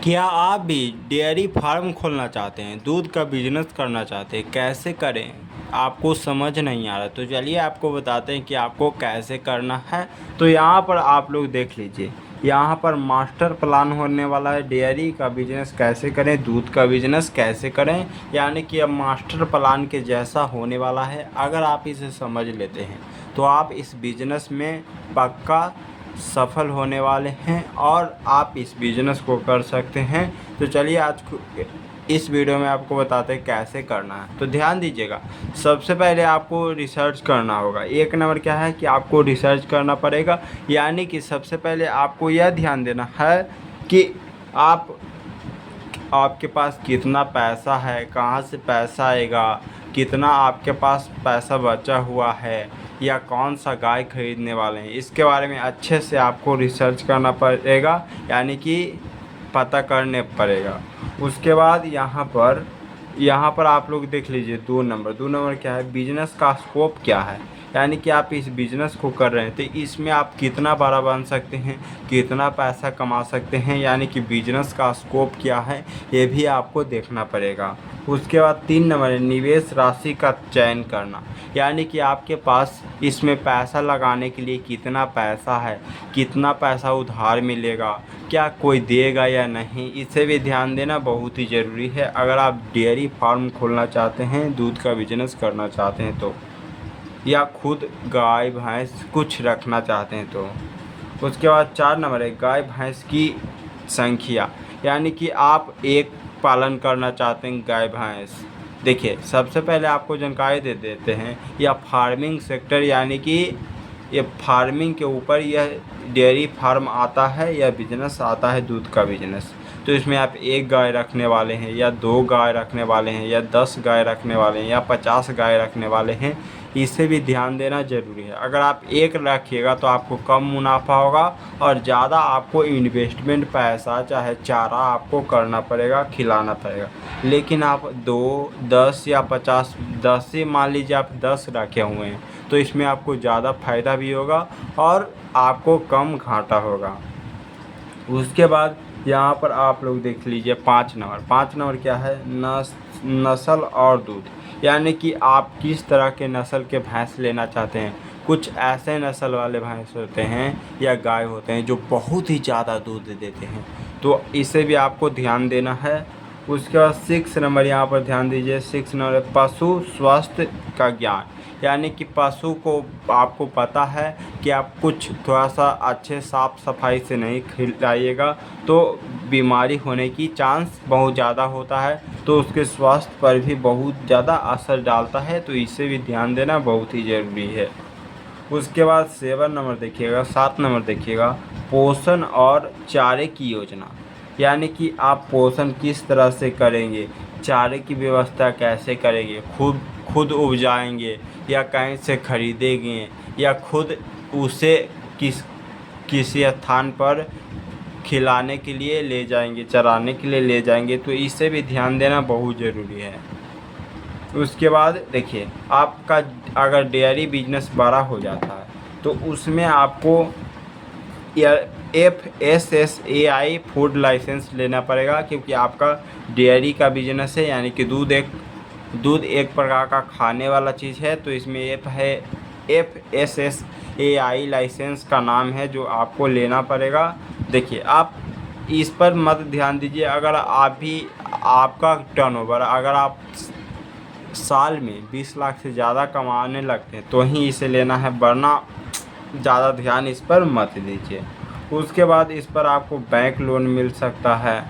क्या आप भी डेयरी फार्म खोलना चाहते हैं, दूध का बिजनेस करना चाहते हैं? कैसे करें आपको समझ नहीं आ रहा, तो चलिए आपको बताते हैं कि आपको कैसे करना है। तो यहाँ पर आप लोग देख लीजिए, यहाँ पर मास्टर प्लान होने वाला है। डेयरी का बिजनेस कैसे करें, दूध का बिजनेस कैसे करें, यानी कि अब मास्टर प्लान के जैसा होने वाला है। अगर आप इसे समझ लेते हैं तो आप इस बिजनेस में पक्का सफल होने वाले हैं और आप इस बिज़नेस को कर सकते हैं। तो चलिए आज इस वीडियो में आपको बताते हैं कैसे करना है। तो ध्यान दीजिएगा, सबसे पहले आपको रिसर्च करना होगा। एक नंबर क्या है कि आपको रिसर्च करना पड़ेगा, यानी कि सबसे पहले आपको यह ध्यान देना है कि आपके पास कितना पैसा है, कहाँ से पैसा आएगा, कितना आपके पास पैसा बचा हुआ है, या कौन सा गाय खरीदने वाले हैं, इसके बारे में अच्छे से आपको रिसर्च करना पड़ेगा, यानी कि पता करने पड़ेगा। उसके बाद यहाँ पर आप लोग देख लीजिए, दो नंबर क्या है, बिजनेस का स्कोप क्या है, यानी कि आप इस बिज़नेस को कर रहे हैं तो इसमें आप कितना बड़ा बन सकते हैं, कितना पैसा कमा सकते हैं, यानी कि बिजनेस का स्कोप क्या है, ये भी आपको देखना पड़ेगा। उसके बाद 3 नंबर है निवेश राशि का चयन करना, यानी कि आपके पास इसमें पैसा लगाने के लिए कितना पैसा है, कितना पैसा उधार मिलेगा, क्या कोई देगा या नहीं, इसे भी ध्यान देना बहुत ही ज़रूरी है अगर आप डेयरी फार्म खोलना चाहते हैं, दूध का बिजनेस करना चाहते हैं तो, या खुद गाय भैंस कुछ रखना चाहते हैं तो। उसके बाद 4 नंबर है गाय भैंस की संख्या, यानी कि आप एक पालन करना चाहते हैं गाय भैंस। देखिए, सबसे पहले आपको जानकारी दे देते हैं, यह फार्मिंग सेक्टर, यानी कि ये फार्मिंग के ऊपर यह डेयरी फार्म आता है, यह बिजनेस आता है दूध का बिजनेस। तो इसमें आप एक गाय रखने वाले हैं, या 2 गाय रखने वाले हैं, या 10 गाय रखने वाले हैं, या 50 गाय रखने वाले हैं, इसे भी ध्यान देना ज़रूरी है। अगर आप एक रखिएगा तो आपको कम मुनाफा होगा और ज़्यादा आपको इन्वेस्टमेंट पैसा चाहे चारा आपको करना पड़ेगा, खिलाना पड़ेगा। लेकिन आप 2, 10 या 50, 10 से मान लीजिए आप 10 रखे हुए हैं तो इसमें आपको ज़्यादा फ़ायदा भी होगा और आपको कम घाटा होगा। उसके बाद यहाँ पर आप लोग देख लीजिए 5 नंबर क्या है, नस्ल और दूध, यानी कि आप किस तरह के नस्ल के भैंस लेना चाहते हैं। कुछ ऐसे नस्ल वाले भैंस होते हैं या गाय होते हैं जो बहुत ही ज़्यादा दूध देते हैं, तो इसे भी आपको ध्यान देना है। उसके बाद 6 नंबर यहाँ पर ध्यान दीजिए, 6 नंबर पशु स्वास्थ्य का ज्ञान, यानी कि पशु को आपको पता है कि आप कुछ थोड़ा सा अच्छे साफ़ सफाई से नहीं खिलाइएगा तो बीमारी होने की चांस बहुत ज़्यादा होता है, तो उसके स्वास्थ्य पर भी बहुत ज़्यादा असर डालता है, तो इसे भी ध्यान देना बहुत ही ज़रूरी है। उसके बाद 7 नंबर देखिएगा, पोषण और चारे की योजना, यानी कि आप पोषण किस तरह से करेंगे, चारे की व्यवस्था कैसे करेंगे, खुद उपजाएंगे या कहीं से खरीदेंगे, या खुद उसे किसी स्थान पर खिलाने के लिए ले जाएंगे, चराने के लिए ले जाएंगे, तो इसे भी ध्यान देना बहुत ज़रूरी है। उसके बाद देखिए, आपका अगर डेयरी बिजनेस बड़ा हो जाता है तो उसमें आपको FSSAI फूड लाइसेंस लेना पड़ेगा, क्योंकि आपका डेयरी का बिजनेस है, यानी कि दूध एक प्रकार का खाने वाला चीज़ है, तो इसमें FSSAI लाइसेंस का नाम है जो आपको लेना पड़ेगा। देखिए, आप इस पर मत ध्यान दीजिए, अगर आपका टर्नओवर अगर आप साल में 20 लाख से ज़्यादा कमाने लगते हैं तो ही इसे लेना है, वरना ज़्यादा ध्यान इस पर मत दीजिए। उसके बाद इस पर आपको बैंक लोन मिल सकता है,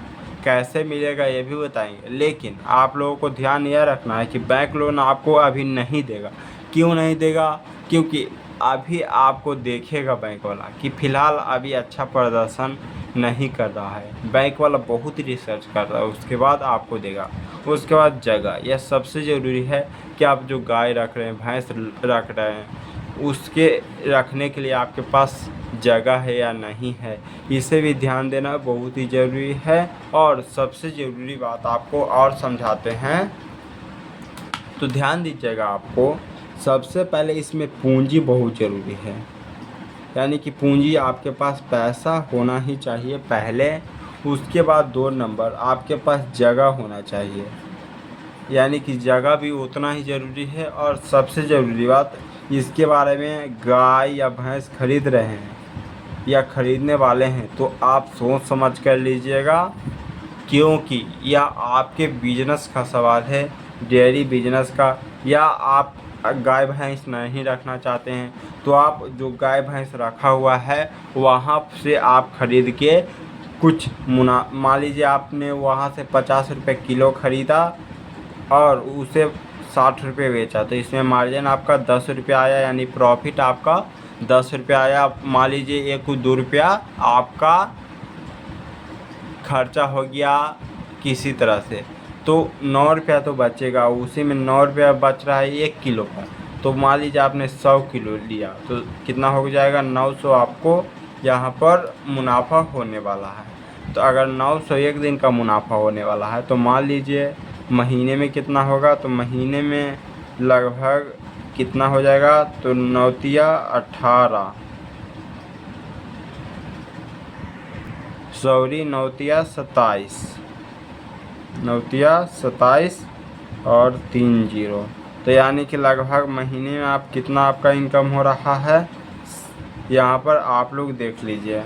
कैसे मिलेगा ये भी बताएंगे, लेकिन आप लोगों को ध्यान यह रखना है कि बैंक लोन आपको अभी नहीं देगा। क्यों नहीं देगा? क्योंकि अभी आपको देखेगा बैंक वाला कि फ़िलहाल अभी अच्छा प्रदर्शन नहीं कर रहा है, बैंक वाला बहुत रिसर्च कर रहा है, उसके बाद आपको देगा। उसके बाद जगह, यह सबसे ज़रूरी है कि आप जो गाय रख रहे हैं, भैंस रख रहे हैं, उसके रखने के लिए आपके पास जगह है या नहीं है, इसे भी ध्यान देना बहुत ही ज़रूरी है। और सबसे ज़रूरी बात आपको और समझाते हैं, तो ध्यान दीजिएगा। आपको सबसे पहले इसमें पूंजी बहुत ज़रूरी है, यानी कि पूंजी आपके पास पैसा होना ही चाहिए पहले, उसके बाद 2 नंबर आपके पास जगह होना चाहिए, यानी कि जगह भी उतना ही ज़रूरी है। और सबसे ज़रूरी बात, इसके बारे में गाय या भैंस खरीद रहे हैं या ख़रीदने वाले हैं तो आप सोच समझ कर लीजिएगा, क्योंकि यह आपके बिजनेस का सवाल है, डेयरी बिजनेस का। या आप गाय भैंस नहीं रखना चाहते हैं तो आप जो गाय भैंस रखा हुआ है वहाँ से आप ख़रीद के कुछ मान लीजिए आपने वहाँ से 50 रुपये किलो ख़रीदा और उसे 60 रुपये बेचा, तो इसमें मार्जिन आपका 10 रुपया आया, यानी प्रॉफिट आपका 10 रुपया आया। मान लीजिए 1-2 रुपया आपका खर्चा हो गया किसी तरह से, तो 9 रुपया तो बचेगा। उसी में 9 रुपया बच रहा है 1 किलो का, तो मान लीजिए आपने 100 किलो लिया तो कितना हो जाएगा, 900 आपको यहाँ पर मुनाफा होने वाला है। तो अगर 900 एक दिन का मुनाफा होने वाला है तो मान लीजिए महीने में कितना होगा, तो महीने में लगभग कितना हो जाएगा, तो 9 18, सॉरी 9 27, 9 27 और 3 जीरो, तो यानी कि लगभग महीने में आप कितना आपका इनकम हो रहा है यहाँ पर आप लोग देख लीजिए।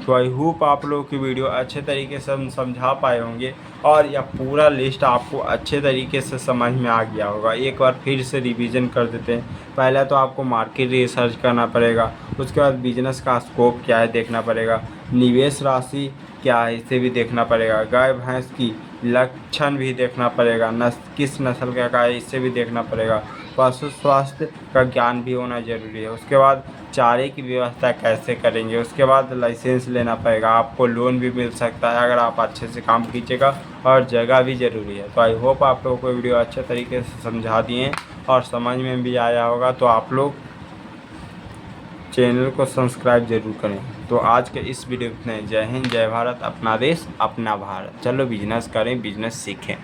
तो आई होप आप लोगों की वीडियो अच्छे तरीके से हम समझा पाए होंगे और यह पूरा लिस्ट आपको अच्छे तरीके से समझ में आ गया होगा। एक बार फिर से रिवीजन कर देते हैं। पहले तो आपको मार्केट रिसर्च करना पड़ेगा, उसके बाद बिजनेस का स्कोप क्या है देखना पड़ेगा, निवेश राशि क्या है इसे भी देखना पड़ेगा, गाय भैंस की लक्षण भी देखना पड़ेगा, किस नस्ल का गाय इसे भी देखना पड़ेगा, पशु स्वास्थ्य का ज्ञान भी होना ज़रूरी है। उसके बाद चारे की व्यवस्था कैसे करेंगे, उसके बाद लाइसेंस लेना पड़ेगा, आपको लोन भी मिल सकता है अगर आप अच्छे से काम कीजिएगा, और जगह भी ज़रूरी है। तो आई होप आप लोगों को वीडियो अच्छे तरीके से समझा दिए और समझ में भी आया होगा। तो आप लोग चैनल को सब्सक्राइब जरूर करें। तो आज के इस वीडियो में जय हिंद, जय भारत, अपना देश अपना भारत। चलो बिजनेस करें, बिजनेस सीखें।